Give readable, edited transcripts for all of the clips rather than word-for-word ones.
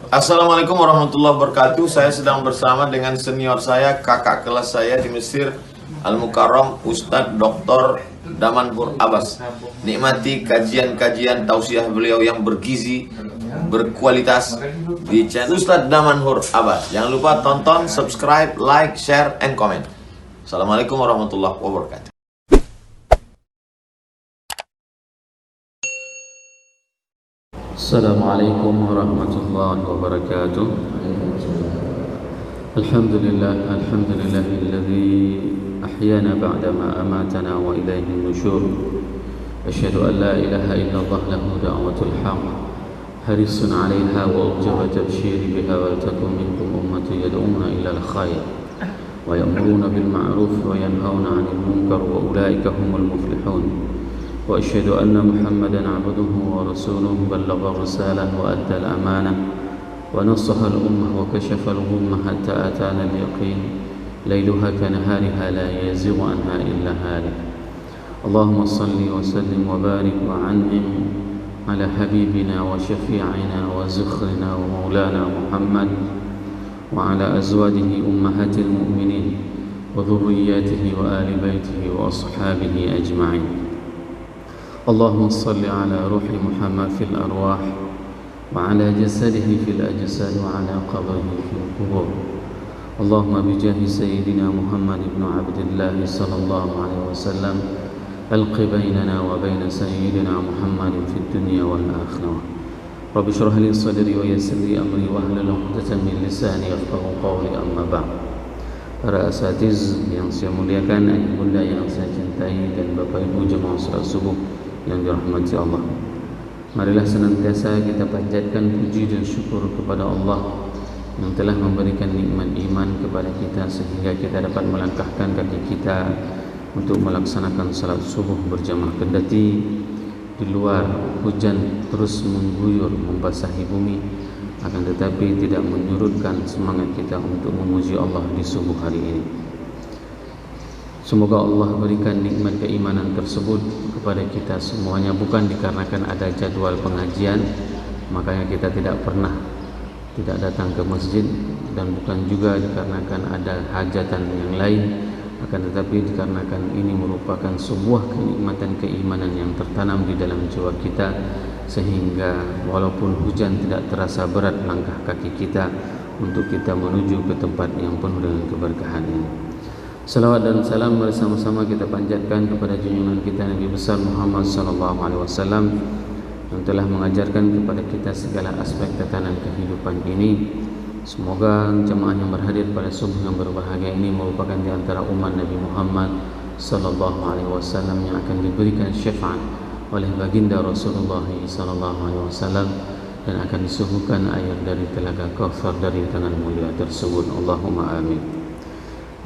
Assalamualaikum warahmatullahi wabarakatuh. Saya sedang bersama dengan senior saya, kakak kelas saya di Mesir, Al-Mukarram, Ustadz Dr. Damanhur Abbas. Nikmati kajian-kajian tausiah beliau yang bergizi, berkualitas di channel Ustadz Damanhur Abbas. Jangan lupa tonton, subscribe, like, share, and comment. Assalamualaikum warahmatullahi wabarakatuh. السلام عليكم ورحمة الله وبركاته. الحمد لله الذي أحيانا بعدما أماتنا وإليه النشور. أشهد أن لا إله إلا الله له دعوة الحق حريص عليها وأوجب تبشير بها ولتكن منكم أمة يدعون إلى الخير ويأمرون بالمعروف وينهون عن المنكر وأولئك هم المفلحون. وأشهد أن محمدا عبده ورسوله بلغ الرسالة وأدى الأمانة ونصح الأمة وكشف الغمة حتى أتانا اليقين ليلها كنهارها لا يزيغ عنها إلا هالك. اللهم صل وسلم وبارك وعنعم على حبيبنا وشفيعنا وزخرنا ومولانا محمد وعلى أزواجه أمهات المؤمنين وذرياته وآل بيته وأصحابه أجمعين. اللهم صل على روح محمد في الأرواح وعلى جسده في الأجساد وعلى قبره في القبور. اللهم بجاه سيدنا محمد بن عبد الله صلى الله عليه وسلم ألق بيننا وبين سيدنا محمد في الدنيا والآخرة. رب اشرح لي صدري ويسر لي أمري واحلل عقدة من لساني يفقهوا قولي. أما بعد. Para asatiz yang saya muliakan, ayah bunda yang saya cintai, dan bapak ibu jemaah salat subuh yang dirahmati Allah, marilah senantiasa kita panjatkan puji dan syukur kepada Allah yang telah memberikan nikmat iman kepada kita sehingga kita dapat melangkahkan kaki kita untuk melaksanakan salat subuh berjamaah. Kendati di luar hujan terus mengguyur membasahi bumi, akan tetapi tidak menyurutkan semangat kita untuk memuji Allah di subuh hari ini. Semoga Allah berikan nikmat keimanan tersebut kepada kita semuanya, bukan dikarenakan ada jadwal pengajian makanya kita tidak pernah tidak datang ke masjid, dan bukan juga dikarenakan ada hajatan yang lain, akan tetapi dikarenakan ini merupakan sebuah kenikmatan keimanan yang tertanam di dalam jiwa kita, sehingga walaupun hujan tidak terasa berat langkah kaki kita untuk kita menuju ke tempat yang penuh dengan keberkahan ini. Salawat dan salam bersama-sama kita panjatkan kepada junjungan kita Nabi besar Muhammad sallallahu alaihi wasallam yang telah mengajarkan kepada kita segala aspek tatanan kehidupan ini. Semoga jemaah yang berhadir pada subuh yang berbahagia ini merupakan di antara umat Nabi Muhammad sallallahu alaihi wasallam yang akan diberikan syafaat oleh baginda Rasulullah sallallahu alaihi wasallam dan akan disuguhkan air dari telaga Kautsar dari tangan mulia tersebut. Allahumma amin.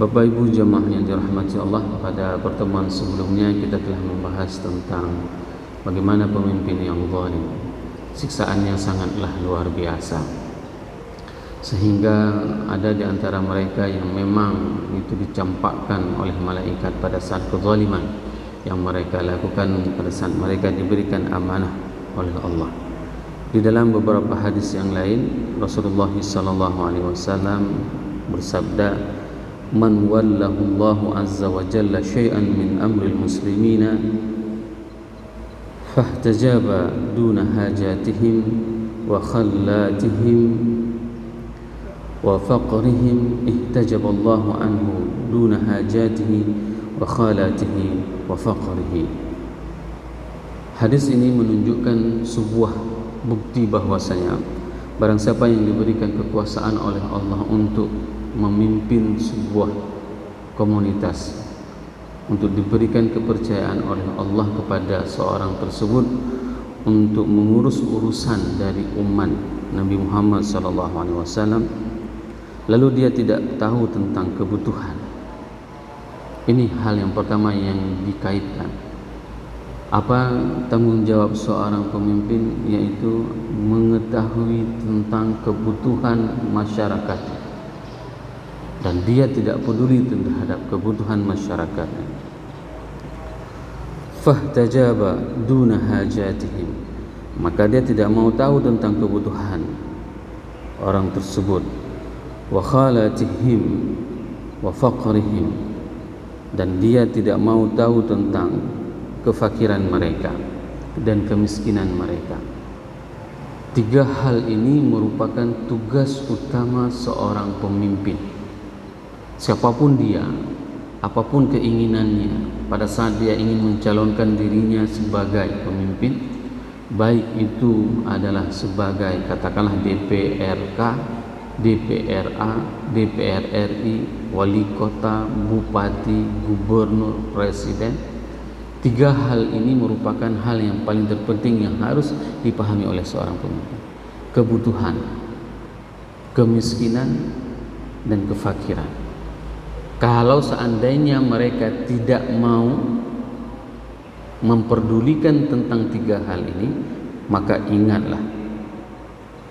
Bapak Ibu jemaah yang dirahmati Allah, pada pertemuan sebelumnya kita telah membahas tentang bagaimana pemimpin yang zalim, siksaannya sangatlah luar biasa, sehingga ada di antara mereka yang memang itu dicampakkan oleh malaikat pada saat kezaliman yang mereka lakukan pada saat mereka diberikan amanah oleh Allah. Di dalam beberapa hadis yang lain, Rasulullah sallallahu alaihi wasallam bersabda, "Man wallahu Allahu azza wa jalla syai'an min amril muslimina fahtajaba duna hajatihim wa khallatihim wa faqrihim ihtajaba Allahu anhu duna hajatihi wa khalatihi wa faqrihi." Hadis ini menunjukkan sebuah bukti bahwasanya barang siapa yang diberikan kekuasaan oleh Allah untuk memimpin sebuah komunitas, untuk diberikan kepercayaan oleh Allah kepada seorang tersebut untuk mengurus urusan dari umat Nabi Muhammad SAW, lalu dia tidak tahu tentang kebutuhan. Ini hal yang pertama yang dikaitkan. Apa tanggung jawab seorang pemimpin? Yaitu mengetahui tentang kebutuhan masyarakat, dan dia tidak peduli terhadap kebutuhan masyarakat. Fahtajaba duna hajatihim, maka dia tidak mau tahu tentang kebutuhan orang tersebut, wa khalatihim wa faqrihim, dan dia tidak mau tahu tentang kefakiran mereka dan kemiskinan mereka. 3 hal ini merupakan tugas utama seorang pemimpin. Siapapun dia, apapun keinginannya, pada saat dia ingin mencalonkan dirinya sebagai pemimpin, baik itu adalah sebagai katakanlah DPRK, DPRA, DPR RI, wali kota, bupati, gubernur, presiden. 3 hal ini merupakan hal yang paling terpenting yang harus dipahami oleh seorang pemimpin. Kebutuhan, kemiskinan, dan kefakiran. Kalau seandainya mereka tidak mau memperdulikan tentang 3 hal ini, maka ingatlah,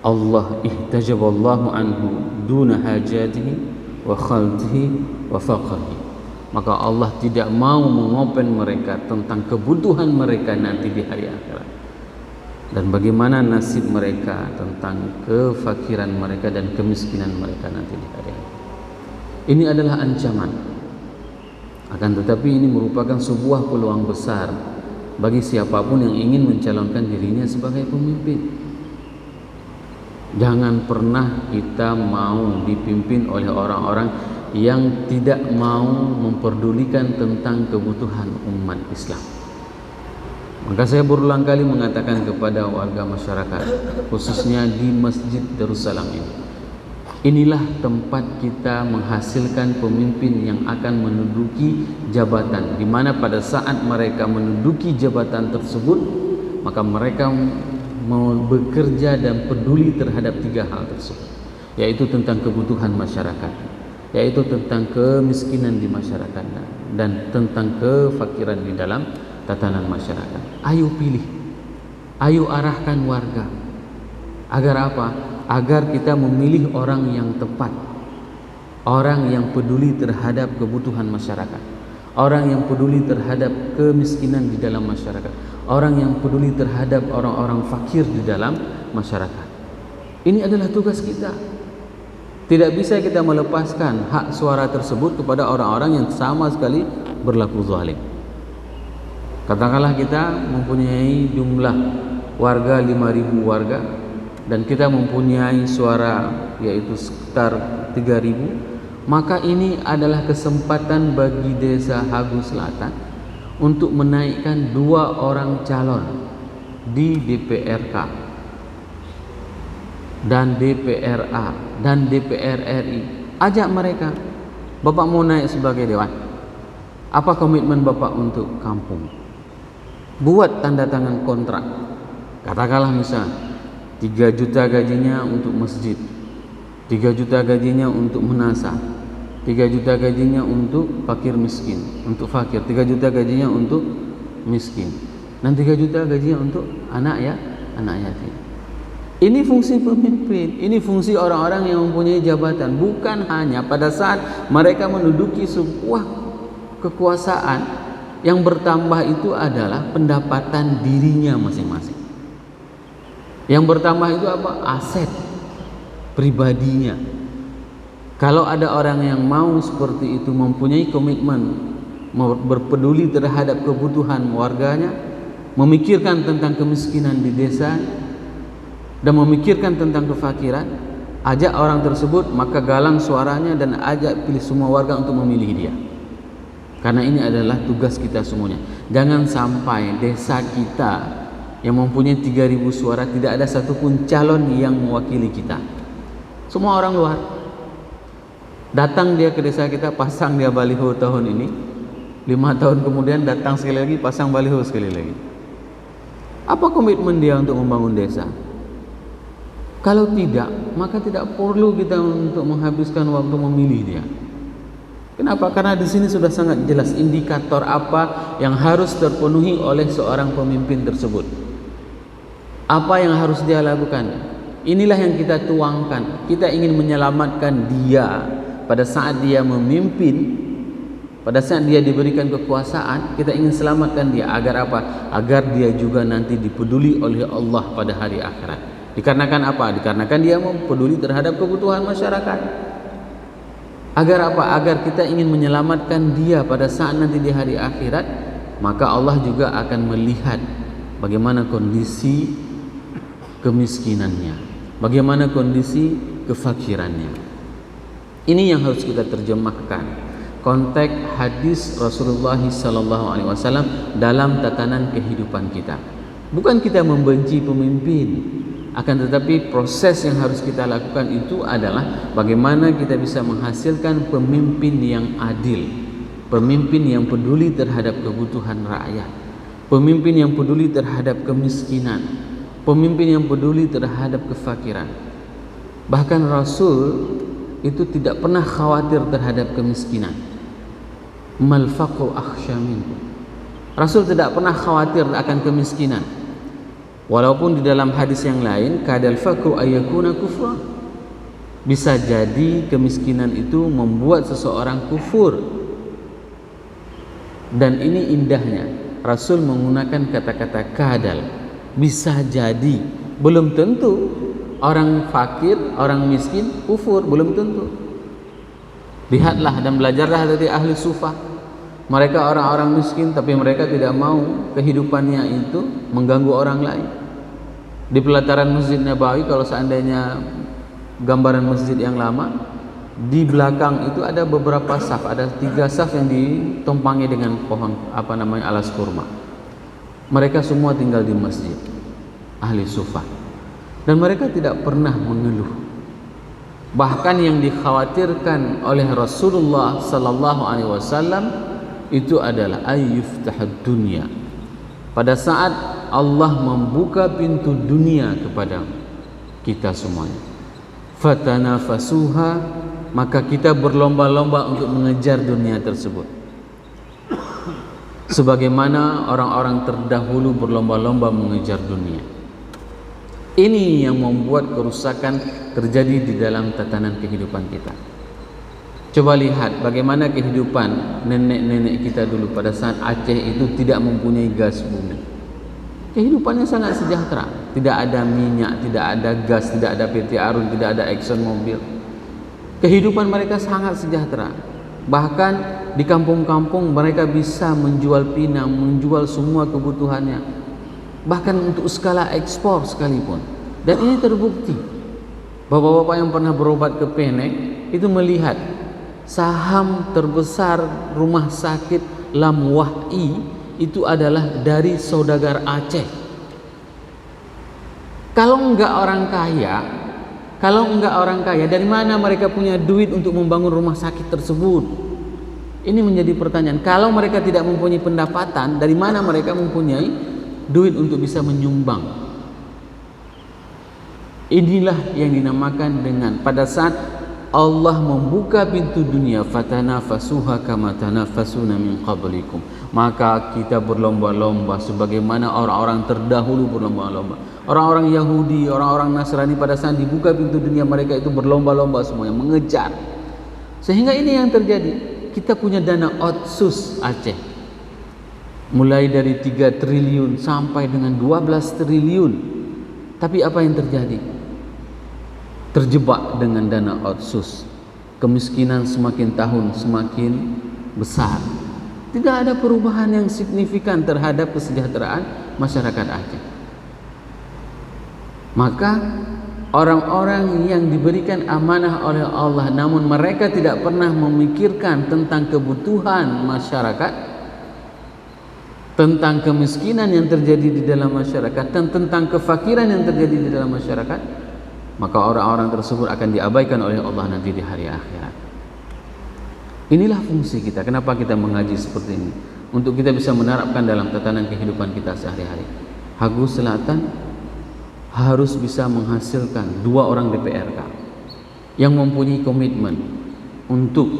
Allah ihtajaballahu anhu duna hajatihi wa khaltihi wa faqrihi. Maka Allah tidak mau mengopen mereka tentang kebutuhan mereka nanti di hari akhirat, dan bagaimana nasib mereka tentang kefakiran mereka dan kemiskinan mereka nanti di hari akhirat. Ini adalah ancaman, akan tetapi ini merupakan sebuah peluang besar bagi siapapun yang ingin mencalonkan dirinya sebagai pemimpin. Jangan pernah kita mau dipimpin oleh orang-orang yang tidak mau memperdulikan tentang kebutuhan umat Islam. Maka saya berulang kali mengatakan kepada warga masyarakat, khususnya di Masjid Darussalam ini, inilah tempat kita menghasilkan pemimpin yang akan menduduki jabatan, di mana pada saat mereka menduduki jabatan tersebut, maka mereka mau bekerja dan peduli terhadap 3 hal tersebut, yaitu tentang kebutuhan masyarakat, yaitu tentang kemiskinan di masyarakat, dan tentang kefakiran di dalam tatanan masyarakat. Ayo pilih, ayo arahkan warga. Agar apa? Agar kita memilih orang yang tepat, orang yang peduli terhadap kebutuhan masyarakat, orang yang peduli terhadap kemiskinan di dalam masyarakat, orang yang peduli terhadap orang-orang fakir di dalam masyarakat. Ini adalah tugas kita. Tidak bisa kita melepaskan hak suara tersebut kepada orang-orang yang sama sekali berlaku zalim. Katakanlah kita mempunyai jumlah warga 5.000 warga, dan kita mempunyai suara yaitu sekitar 3.000, maka ini adalah kesempatan bagi desa Hagu Selatan untuk menaikkan 2 orang calon di DPRK dan DPRA dan DPR RI. Ajak mereka, Bapak mau naik sebagai dewan, apa komitmen Bapak untuk kampung? Buat tanda tangan kontrak. Katakanlah misal 3 juta gajinya untuk masjid, 3 juta gajinya untuk menasah, 3 juta gajinya untuk fakir miskin, untuk fakir, 3 juta gajinya untuk miskin, dan 3 juta gajinya untuk anak yatim. Ini fungsi pemimpin, ini fungsi orang-orang yang mempunyai jabatan. Bukan hanya pada saat mereka menduduki sebuah kekuasaan, yang bertambah itu adalah pendapatan dirinya masing-masing. Yang bertambah itu apa? Aset pribadinya. Kalau ada orang yang mau seperti itu, mempunyai komitmen, berpeduli terhadap kebutuhan warganya, memikirkan tentang kemiskinan di desa, dan memikirkan tentang kefakiran, ajak orang tersebut, maka galang suaranya dan ajak pilih semua warga untuk memilih dia. Karena ini adalah tugas kita semuanya. Jangan sampai desa kita yang mempunyai 3.000 suara tidak ada satupun calon yang mewakili kita. Semua orang luar. Datang dia ke desa kita, pasang dia baliho tahun ini, 5 tahun kemudian datang sekali lagi, pasang baliho sekali lagi. Apa komitmen dia untuk membangun desa? Kalau tidak, maka tidak perlu kita untuk menghabiskan waktu memilih dia. Kenapa? Karena di sini sudah sangat jelas indikator apa yang harus terpenuhi oleh seorang pemimpin tersebut. Apa yang harus dia lakukan? Inilah yang kita tuangkan. Kita ingin menyelamatkan dia pada saat dia memimpin, pada saat dia diberikan kekuasaan. Kita ingin selamatkan dia agar apa? Agar dia juga nanti dipeduli oleh Allah pada hari akhirat. Dikarenakan apa? Dikarenakan dia peduli terhadap kebutuhan masyarakat. Agar apa? Agar kita ingin menyelamatkan dia pada saat nanti di hari akhirat, maka Allah juga akan melihat bagaimana kondisi kemiskinannya, bagaimana kondisi kefakirannya. Ini yang harus kita terjemahkan konteks hadis Rasulullah SAW dalam tatanan kehidupan kita. Bukan kita membenci pemimpin, akan tetapi proses yang harus kita lakukan itu adalah bagaimana kita bisa menghasilkan pemimpin yang adil, pemimpin yang peduli terhadap kebutuhan rakyat, pemimpin yang peduli terhadap kemiskinan, pemimpin yang peduli terhadap kefakiran. Bahkan Rasul itu tidak pernah khawatir terhadap kemiskinan. Mal faqru akhsha minhu. Rasul tidak pernah khawatir akan kemiskinan. Walaupun di dalam hadis yang lain kadal faqru ayyakuna kufra. Bisa jadi kemiskinan itu membuat seseorang kufur. Dan ini indahnya Rasul menggunakan kata-kata kadal. Bisa jadi, belum tentu orang fakir, orang miskin kufur, belum tentu. Lihatlah dan belajarlah dari ahli sufah. Mereka orang-orang miskin tapi mereka tidak mau kehidupannya itu mengganggu orang lain. Di pelataran Masjid Nabawi, kalau seandainya gambaran masjid yang lama, di belakang itu ada beberapa saf, ada 3 saf yang ditumpangi dengan pohon alas kurma. Mereka semua tinggal di masjid, ahli sufah, dan mereka tidak pernah mengeluh. Bahkan yang dikhawatirkan oleh Rasulullah sallallahu alaihi wasallam itu adalah ayyuftahad dunya. Pada saat Allah membuka pintu dunia kepada kita semuanya, fatanafasuha, maka kita berlomba-lomba untuk mengejar dunia tersebut. Sebagaimana orang-orang terdahulu berlomba-lomba mengejar dunia. Ini yang membuat kerusakan terjadi di dalam tatanan kehidupan kita. Coba lihat bagaimana kehidupan nenek-nenek kita dulu pada saat Aceh itu tidak mempunyai gas bumi. Kehidupannya sangat sejahtera, tidak ada minyak, tidak ada gas, tidak ada PT Arun, tidak ada Exxon Mobil. Kehidupan mereka sangat sejahtera. Bahkan di kampung-kampung mereka bisa menjual pinang, menjual semua kebutuhannya, bahkan untuk skala ekspor sekalipun. Dan ini terbukti. Bapak-bapak yang pernah berobat ke Penek itu melihat saham terbesar rumah sakit Lam Wah'i itu adalah dari saudagar Aceh. Kalau enggak orang kaya, dari mana mereka punya duit untuk membangun rumah sakit tersebut? Ini menjadi pertanyaan. Kalau mereka tidak mempunyai pendapatan, dari mana mereka mempunyai duit untuk bisa menyumbang? Inilah yang dinamakan dengan pada saat Allah membuka pintu dunia, fatanafasuha kama tanafasuna min qablikum, maka kita berlomba-lomba sebagaimana orang-orang terdahulu berlomba-lomba. Orang-orang Yahudi, orang-orang Nasrani pada saat dibuka pintu dunia mereka itu berlomba-lomba semuanya mengejar. Sehingga ini yang terjadi. Kita punya dana otsus Aceh. Mulai dari 3 triliun sampai dengan 12 triliun. Tapi apa yang terjadi? Terjebak dengan dana otsus. Kemiskinan semakin tahun semakin besar. Tidak ada perubahan yang signifikan terhadap kesejahteraan masyarakat Aceh. Maka orang-orang yang diberikan amanah oleh Allah namun mereka tidak pernah memikirkan tentang kebutuhan masyarakat, tentang kemiskinan yang terjadi di dalam masyarakat, dan tentang kefakiran yang terjadi di dalam masyarakat, maka orang-orang tersebut akan diabaikan oleh Allah nanti di hari akhirat. Inilah fungsi kita. Kenapa kita mengaji seperti ini? Untuk kita bisa menerapkan dalam tatanan kehidupan kita sehari-hari. Hagus Selatan harus bisa menghasilkan 2 orang DPRK yang mempunyai komitmen untuk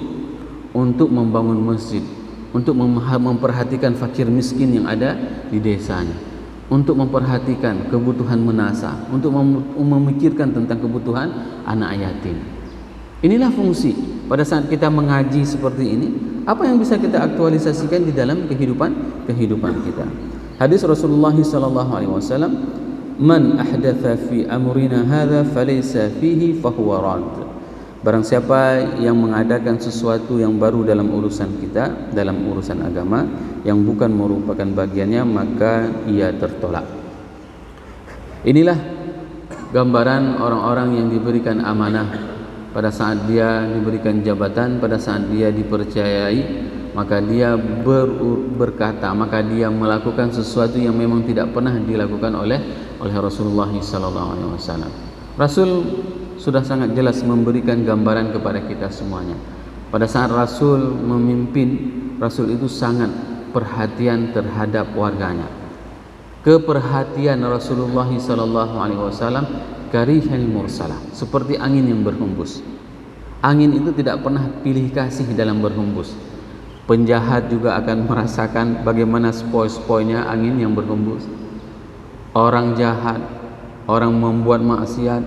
membangun masjid, untuk memperhatikan fakir miskin yang ada di desanya, untuk memperhatikan kebutuhan menasa, untuk memikirkan tentang kebutuhan anak yatim. Inilah fungsi pada saat kita mengaji seperti ini. Apa yang bisa kita aktualisasikan di dalam kehidupan kita? Hadis Rasulullah SAW man ahdatha fi amrina hadza falaysa fihi fahuwa rad. Barang siapa yang mengadakan sesuatu yang baru dalam urusan kita, dalam urusan agama, yang bukan merupakan bagiannya, maka ia tertolak. Inilah gambaran orang-orang yang diberikan amanah pada saat dia diberikan jabatan, pada saat dia dipercayai, maka dia berkata, maka dia melakukan sesuatu yang memang tidak pernah dilakukan oleh Rasulullah SAW. Rasul sudah sangat jelas memberikan gambaran kepada kita semuanya. Pada saat Rasul memimpin, Rasul itu sangat perhatian terhadap warganya. Keperhatian Rasulullah SAW karihal mursalah, seperti angin yang berhembus. Angin itu tidak pernah pilih kasih dalam berhembus. Penjahat juga akan merasakan bagaimana spoi-spoinya angin yang berhembus. Orang jahat, orang membuat maksiat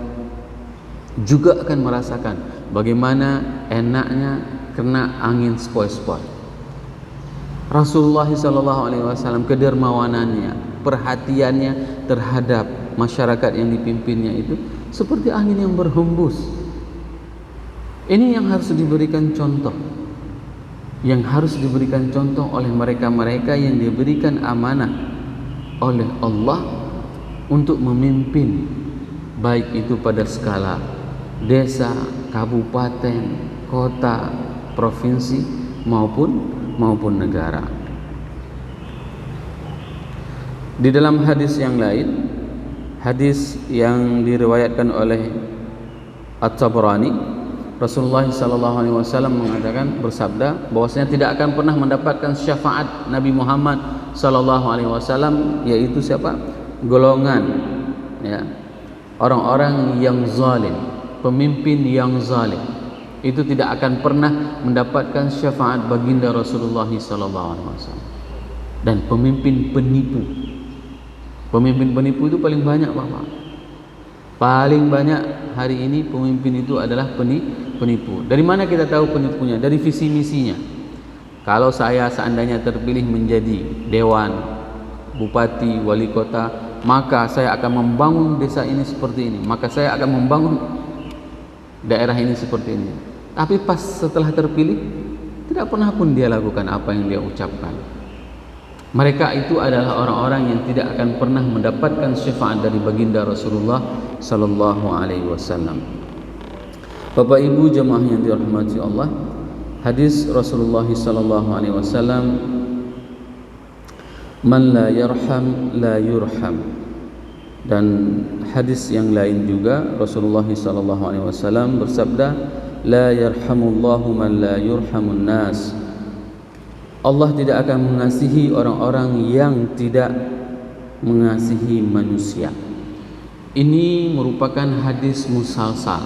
juga akan merasakan bagaimana enaknya kena angin spoi-spoi. Rasulullah SAW kedermawanannya, perhatiannya terhadap masyarakat yang dipimpinnya itu seperti angin yang berhembus. Ini yang harus diberikan contoh, yang harus diberikan contoh oleh mereka-mereka yang diberikan amanah oleh Allah untuk memimpin, baik itu pada skala desa, kabupaten, kota, provinsi maupun negara. Di dalam hadis yang lain, hadis yang diriwayatkan oleh At-Tabrani, Rasulullah SAW mengatakan, bersabda bahwasanya tidak akan pernah mendapatkan syafaat Nabi Muhammad SAW, yaitu siapa? Golongan, ya, orang-orang yang zalim, pemimpin yang zalim, itu tidak akan pernah mendapatkan syafaat baginda Rasulullah SAW. Dan pemimpin penipu, pemimpin penipu itu paling banyak, Bapak. Paling banyak hari ini pemimpin itu adalah penipu. Dari mana kita tahu penipunya? Dari visi misinya. Kalau saya seandainya terpilih menjadi dewan, bupati, wali kota, maka saya akan membangun desa ini seperti ini, maka saya akan membangun daerah ini seperti ini. Tapi pas setelah terpilih, tidak pernah pun dia lakukan apa yang dia ucapkan. Mereka itu adalah orang-orang yang tidak akan pernah mendapatkan syafaat dari baginda Rasulullah sallallahu alaihi wasallam. Bapak Ibu jemaah yang dirahmati Allah, hadis Rasulullah sallallahu alaihi wasallam, man la yarham la yurham. Dan hadis yang lain juga Rasulullah sallallahu alaihi wasallam bersabda, la yarhamullahu man la yurhamun nas. Allah tidak akan mengasihi orang-orang yang tidak mengasihi manusia. Ini merupakan hadis musalsal,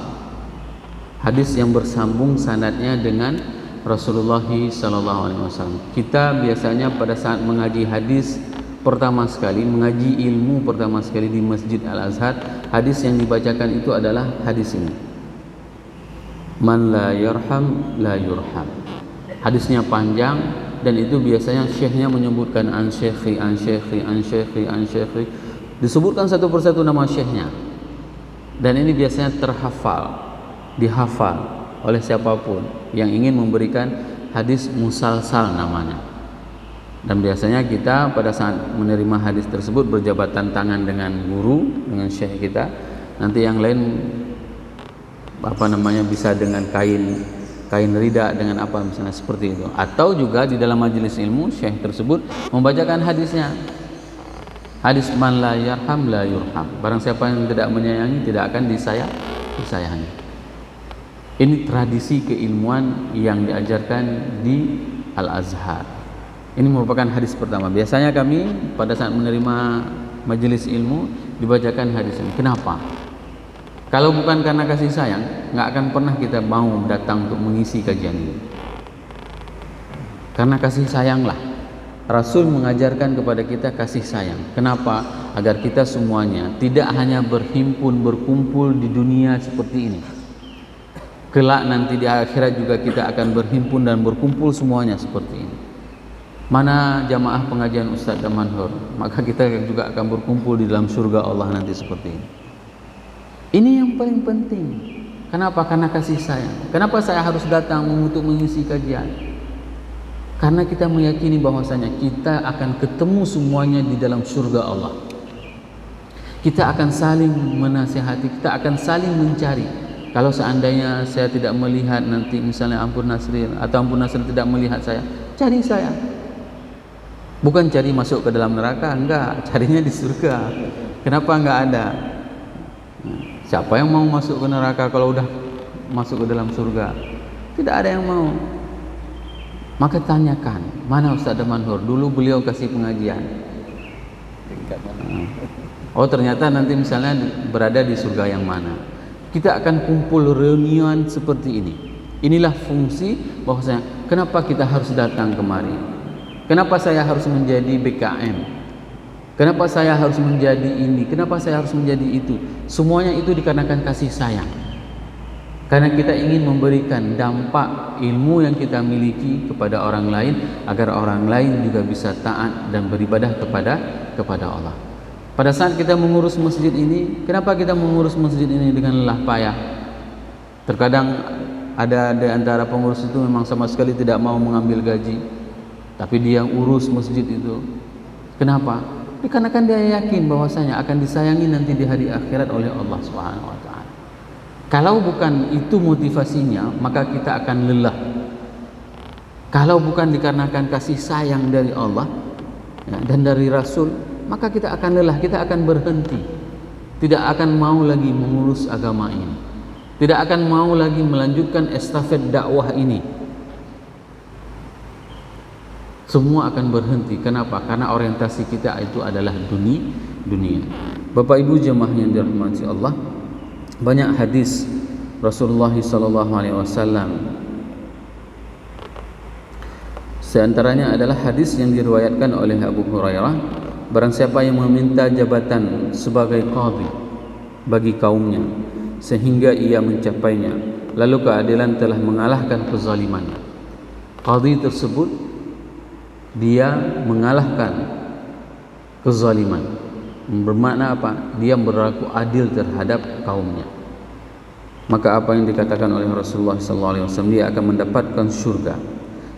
hadis yang bersambung sanadnya dengan Rasulullah SAW. Kita biasanya pada saat mengaji hadis pertama sekali, mengaji ilmu pertama sekali di Masjid Al-Azhar, hadis yang dibacakan itu adalah hadis ini, man la yarham la yurham. Hadisnya panjang, dan itu biasanya syekhnya menyebutkan an syekhi, an syekhi, an syekhi, an syekhi, disebutkan satu persatu nama syekhnya. Dan ini biasanya terhafal, dihafal oleh siapapun yang ingin memberikan hadis musalsal namanya. Dan biasanya kita pada saat menerima hadis tersebut berjabatan tangan dengan guru, dengan syekh kita. Nanti yang lain bisa dengan kain rida, dengan apa misalnya seperti itu. Atau juga di dalam majelis ilmu syekh tersebut membacakan hadisnya, hadis man la yarham la yurham. Barang siapa yang tidak menyayangi tidak akan disayangi. Ini tradisi keilmuan yang diajarkan di Al-Azhar. Ini merupakan hadis pertama. Biasanya kami pada saat menerima majelis ilmu dibacakan hadis ini. Kenapa? Kalau bukan karena kasih sayang, nggak akan pernah kita mau datang untuk mengisi kajian ini. Karena kasih sayanglah Rasul mengajarkan kepada kita kasih sayang. Kenapa? Agar kita semuanya tidak hanya berkumpul di dunia seperti ini. Kelak nanti di akhirat juga kita akan berhimpun dan berkumpul semuanya seperti ini. Mana jamaah pengajian Ustadz Damanhur, maka kita juga akan berkumpul di dalam surga Allah nanti seperti ini. Ini yang paling penting. Kenapa? Karena kasih sayang. Kenapa saya harus datang untuk mengisi kajian? Karena kita meyakini bahwasanya kita akan ketemu semuanya di dalam surga Allah. Kita akan saling menasihati, kita akan saling mencari. Kalau seandainya saya tidak melihat nanti misalnya Ampun Nasrin, atau Ampun Nasrin tidak melihat saya, cari saya. Bukan cari masuk ke dalam neraka, enggak, carinya di surga. Kenapa enggak ada? Siapa yang mau masuk ke neraka kalau udah masuk ke dalam surga? Tidak ada yang mau. Maka tanyakan, mana Ustadz Damanhur? Dulu beliau kasih pengajian. Oh, ternyata nanti misalnya berada di surga yang mana? Kita akan kumpul reunian seperti ini. Inilah fungsi bahwasanya kenapa kita harus datang kemari. Kenapa saya harus menjadi BKM? Kenapa saya harus menjadi ini? Kenapa saya harus menjadi itu? Semuanya itu dikarenakan kasih sayang. Karena kita ingin memberikan dampak ilmu yang kita miliki kepada orang lain, agar orang lain juga bisa taat dan beribadah kepada Allah. Pada saat kita mengurus masjid ini, kenapa kita mengurus masjid ini dengan lelah payah? Terkadang ada di antara pengurus itu memang sama sekali tidak mau mengambil gaji, tapi dia urus masjid itu. Kenapa? Dikarenakan dia yakin bahwasanya akan disayangi nanti di hari akhirat oleh Allah Subhanahu wa taala. Kalau bukan itu motivasinya, maka kita akan lelah. Kalau bukan dikarenakan kasih sayang dari Allah dan dari Rasul, maka kita akan lelah, kita akan berhenti. Tidak akan mau lagi mengurus agama ini. Tidak akan mau lagi melanjutkan estafet dakwah ini. Semua akan berhenti. Kenapa? Karena orientasi kita itu adalah dunia. Bapak Ibu jemaah yang dirahmati Allah, banyak hadis Rasulullah SAW. Seantaranya adalah hadis yang diriwayatkan oleh Abu Hurairah. Barang siapa yang meminta jabatan sebagai qadhi bagi kaumnya sehingga ia mencapainya, lalu keadilan telah mengalahkan kezaliman. Qadhi tersebut dia mengalahkan kezaliman. Bermakna apa? Dia berlaku adil terhadap kaumnya. Maka apa yang dikatakan oleh Rasulullah SAW, dia akan mendapatkan surga.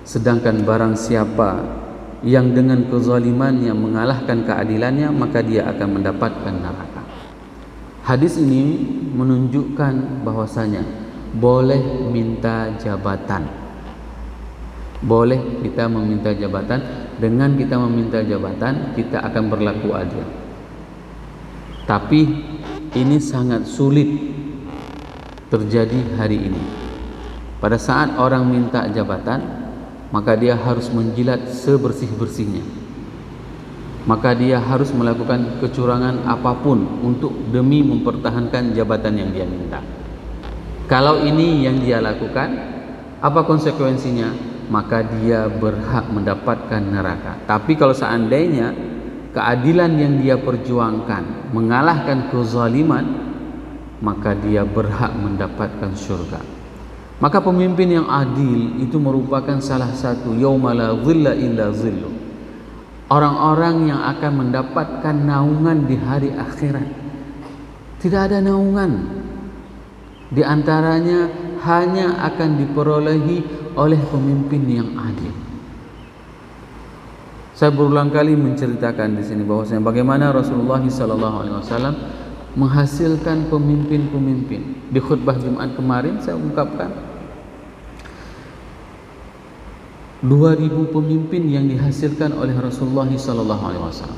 Sedangkan barang siapa yang dengan kezalimannya mengalahkan keadilannya, maka dia akan mendapatkan neraka. Hadis ini menunjukkan bahwasanya boleh minta jabatan. Boleh kita meminta jabatan. Dengan kita meminta jabatan, kita akan berlaku adil. Tapi ini sangat sulit terjadi hari ini. Pada saat orang minta jabatan, maka dia harus menjilat sebersih-bersihnya. Maka dia harus melakukan kecurangan apapun untuk demi mempertahankan jabatan yang dia minta. Kalau ini yang dia lakukan, apa konsekuensinya? Maka dia berhak mendapatkan neraka. Tapi kalau seandainya keadilan yang dia perjuangkan mengalahkan kezaliman, maka dia berhak mendapatkan surga. Maka pemimpin yang adil itu merupakan salah satu yauma la dhilla illa dhillu, orang-orang yang akan mendapatkan naungan di hari akhirat. Tidak ada naungan, di antaranya hanya akan diperolehi oleh pemimpin yang adil. Saya berulang kali menceritakan di sini bahwasanya bagaimana Rasulullah SAW menghasilkan pemimpin-pemimpin. Di khutbah Jumat kemarin saya ungkapkan 2000 pemimpin yang dihasilkan oleh Rasulullah SAW.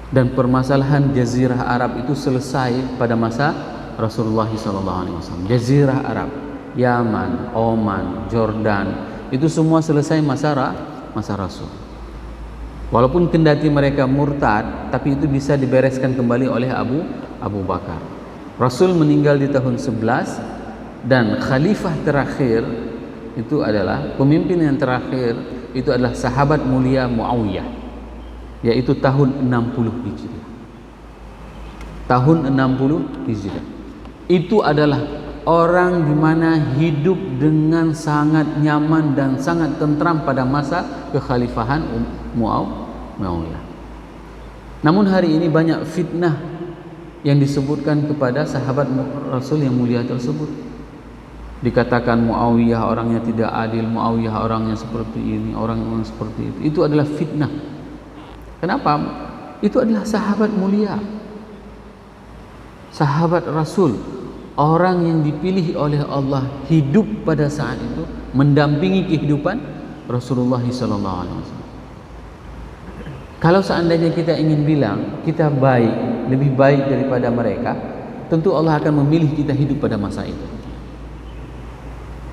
Dan permasalahan Jazirah Arab itu selesai pada masa Rasulullah SAW. Jazirah Arab, Yaman, Oman, Jordan, itu semua selesai masa Rasul. Walaupun kendati mereka murtad, tapi itu bisa dibereskan kembali oleh Abu Bakar. Rasul meninggal di tahun 11, dan khalifah terakhir itu adalah pemimpin yang terakhir itu adalah sahabat mulia Muawiyah, yaitu tahun 60 Hijriah. Tahun 60 Hijriah. Itu adalah orang di mana hidup dengan sangat nyaman dan sangat tentram pada masa kekhalifahan Muawiyah. Namun hari ini banyak fitnah yang disebutkan kepada sahabat Rasul yang mulia tersebut. Dikatakan Muawiyah orangnya tidak adil, Muawiyah orangnya seperti ini, orang seperti itu. Itu adalah fitnah. Kenapa? Itu adalah sahabat mulia, sahabat Rasul, orang yang dipilih oleh Allah hidup pada saat itu mendampingi kehidupan Rasulullah SAW. Kalau seandainya kita ingin bilang kita baik, lebih baik daripada mereka, tentu Allah akan memilih kita hidup pada masa itu.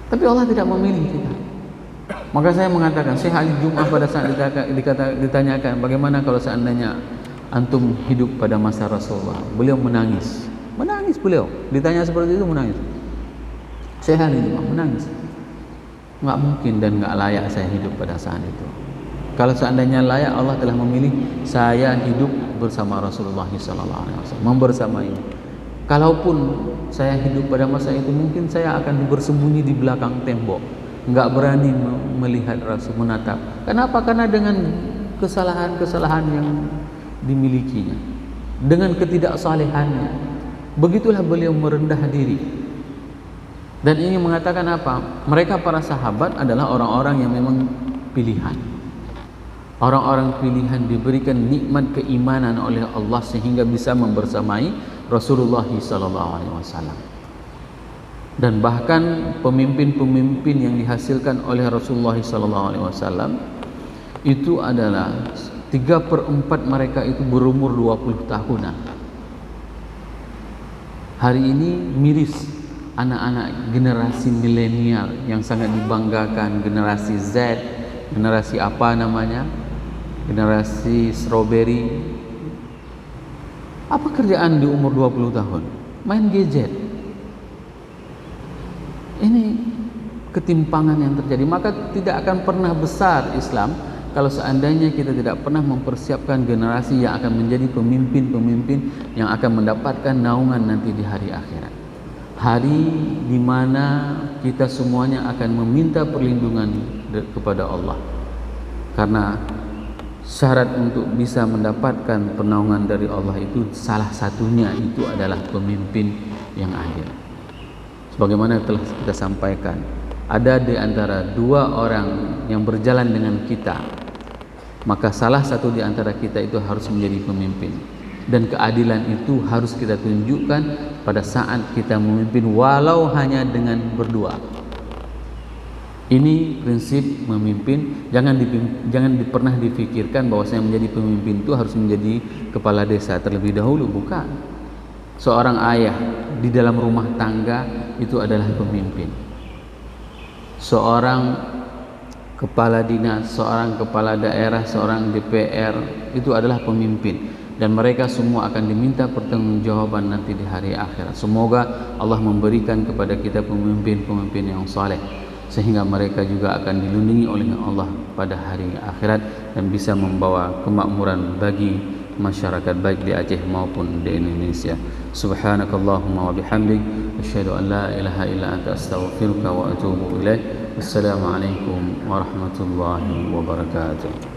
Tapi Allah tidak memilih kita. Maka saya mengatakan, Syekh Ali Jum'ah pada saat ditanyakan bagaimana kalau seandainya antum hidup pada masa Rasulullah, beliau menangis. Menangis beliau, ditanya seperti itu menangis. Syekh Ali Jum'ah menangis. Enggak mungkin dan enggak layak saya hidup pada saat itu. Kalau seandainya layak, Allah telah memilih saya hidup bersama Rasulullah SAW, membersamai. Kalaupun saya hidup pada masa itu, mungkin saya akan bersembunyi di belakang tembok, enggak berani melihat Rasul, menatap. Kenapa? Karena dengan kesalahan-kesalahan yang dimilikinya, dengan ketidaksalehannya, begitulah beliau merendah diri. Dan ini mengatakan apa? Mereka para sahabat adalah orang-orang yang memang pilihan. Orang-orang pilihan diberikan nikmat keimanan oleh Allah sehingga bisa membersamai Rasulullah SAW. Dan bahkan pemimpin-pemimpin yang dihasilkan oleh Rasulullah SAW itu adalah 3/4 mereka itu berumur 20 tahunan. Hari ini miris anak-anak generasi milenial yang sangat dibanggakan, generasi Z, generasi apa namanya, generasi strawberry. Apa kerjaan di umur 20 tahun? Main gadget. Ini ketimpangan yang terjadi. Maka tidak akan pernah besar Islam kalau seandainya kita tidak pernah mempersiapkan generasi yang akan menjadi pemimpin-pemimpin yang akan mendapatkan naungan nanti di hari akhirat. Hari di mana kita semuanya akan meminta perlindungan kepada Allah. Karena syarat untuk bisa mendapatkan pernaungan dari Allah itu salah satunya itu adalah pemimpin yang adil. Sebagaimana telah kita sampaikan, ada di antara dua orang yang berjalan dengan kita, maka salah satu di antara kita itu harus menjadi pemimpin. Dan keadilan itu harus kita tunjukkan pada saat kita memimpin, walau hanya dengan berdua. Ini prinsip memimpin. Jangan pernah dipikirkan bahwa saya menjadi pemimpin itu harus menjadi kepala desa terlebih dahulu. Bukan. Seorang ayah di dalam rumah tangga itu adalah pemimpin. Seorang kepala dinas, seorang kepala daerah, seorang DPR itu adalah pemimpin. Dan mereka semua akan diminta pertanggungjawaban nanti di hari akhirat. Semoga Allah memberikan kepada kita pemimpin-pemimpin yang saleh, sehingga mereka juga akan dilindungi oleh Allah pada hari akhirat dan bisa membawa kemakmuran bagi masyarakat baik di Aceh maupun di Indonesia. Subhanakallahumma wa bihamdik, asyhadu an la ilaha illa anta, astaghfiruka wa atubu ilaik. Wassalamualaikum warahmatullahi wabarakatuh.